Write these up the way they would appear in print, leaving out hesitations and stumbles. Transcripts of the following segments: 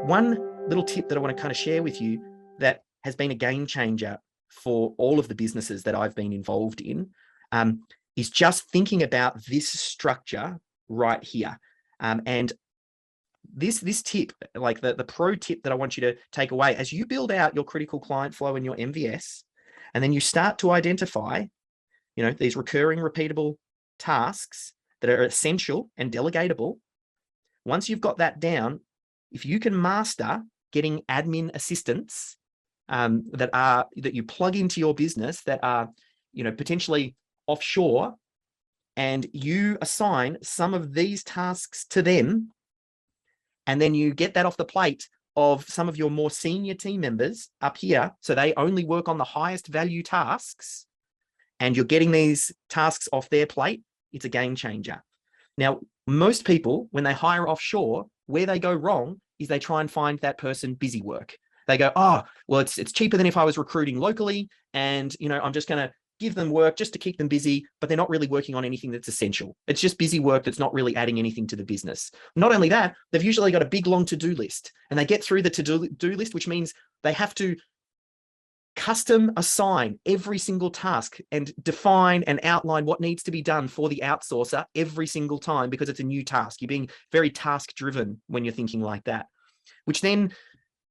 One little tip that I want to kind of share with you that has been a game changer for all of the businesses that I've been involved in is just thinking about this structure right here. And this tip, like the pro tip that I want you to take away as you build out your critical client flow in your MVS, and then you start to identify, these recurring, repeatable tasks that are essential and delegatable. Once you've got that down, if you can master getting admin assistants that you plug into your business that are, potentially offshore, and you assign some of these tasks to them, and then you get that off the plate of some of your more senior team members up here, so they only work on the highest value tasks, and you're getting these tasks off their plate, it's a game changer. Now, most people, when they hire offshore, where they go wrong is they try and find that person busy work. They go, oh, well, it's cheaper than if I was recruiting locally, and I'm just going to give them work just to keep them busy, but they're not really working on anything that's essential. It's just busy work that's not really adding anything to the business. Not only that, they've usually got a big, long to-do list, and they get through the to-do list, which means they have to custom assign every single task and define and outline what needs to be done for the outsourcer every single time, because it's a new task. You're being very task driven when you're thinking like that, which then,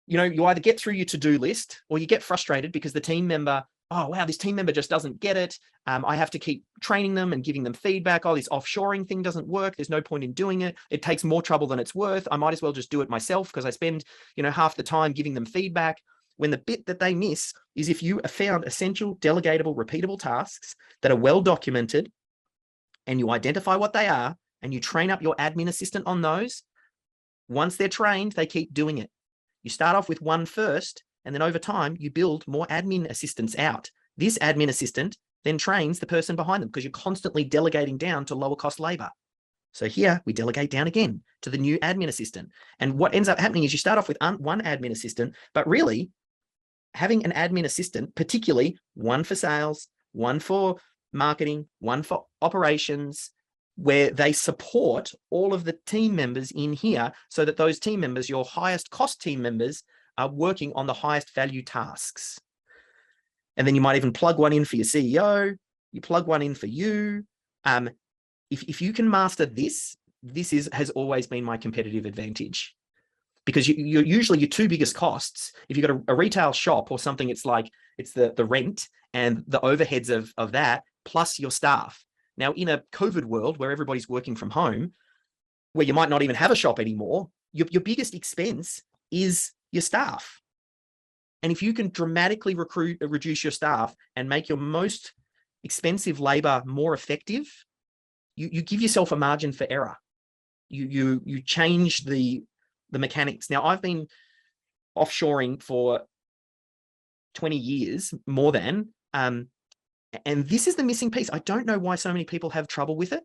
you either get through your to-do list or you get frustrated because the team member, oh, wow, this team member just doesn't get it. I have to keep training them and giving them feedback. Oh, this offshoring thing doesn't work. There's no point in doing it. It takes more trouble than it's worth. I might as well just do it myself because I spend, half the time giving them feedback. When the bit that they miss is if you have found essential, delegatable, repeatable tasks that are well documented, and you identify what they are, and you train up your admin assistant on those, once they're trained, they keep doing it. You start off with one first, and then over time, you build more admin assistants out. This admin assistant then trains the person behind them because you're constantly delegating down to lower cost labor. So here we delegate down again to the new admin assistant. And what ends up happening is you start off with one admin assistant, but really having an admin assistant, particularly one for sales, one for marketing, one for operations, where they support all of the team members in here so that those team members, your highest cost team members, are working on the highest value tasks. And then you might even plug one in for your CEO, you plug one in for you. If you can master this has always been my competitive advantage, because you're usually your two biggest costs. If you've got a retail shop or something, it's the rent and the overheads of that, plus your staff. Now, in a COVID world where everybody's working from home, where you might not even have a shop anymore, your biggest expense is your staff. And if you can dramatically reduce your staff and make your most expensive labor more effective, you give yourself a margin for error. You change the mechanics. Now, I've been offshoring for 20 years, more than, and this is the missing piece. I don't know why so many people have trouble with it.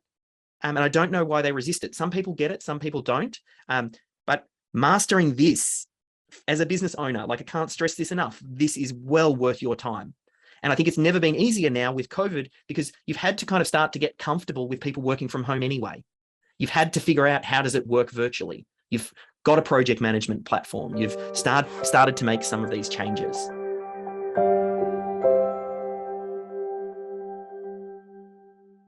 And I don't know why they resist it. Some people get it, some people don't. But mastering this as a business owner, like, I can't stress this enough, this is well worth your time. And I think it's never been easier now with COVID, because you've had to kind of start to get comfortable with people working from home anyway. You've had to figure out, how does it work virtually? You've got a project management platform. You've started to make some of these changes.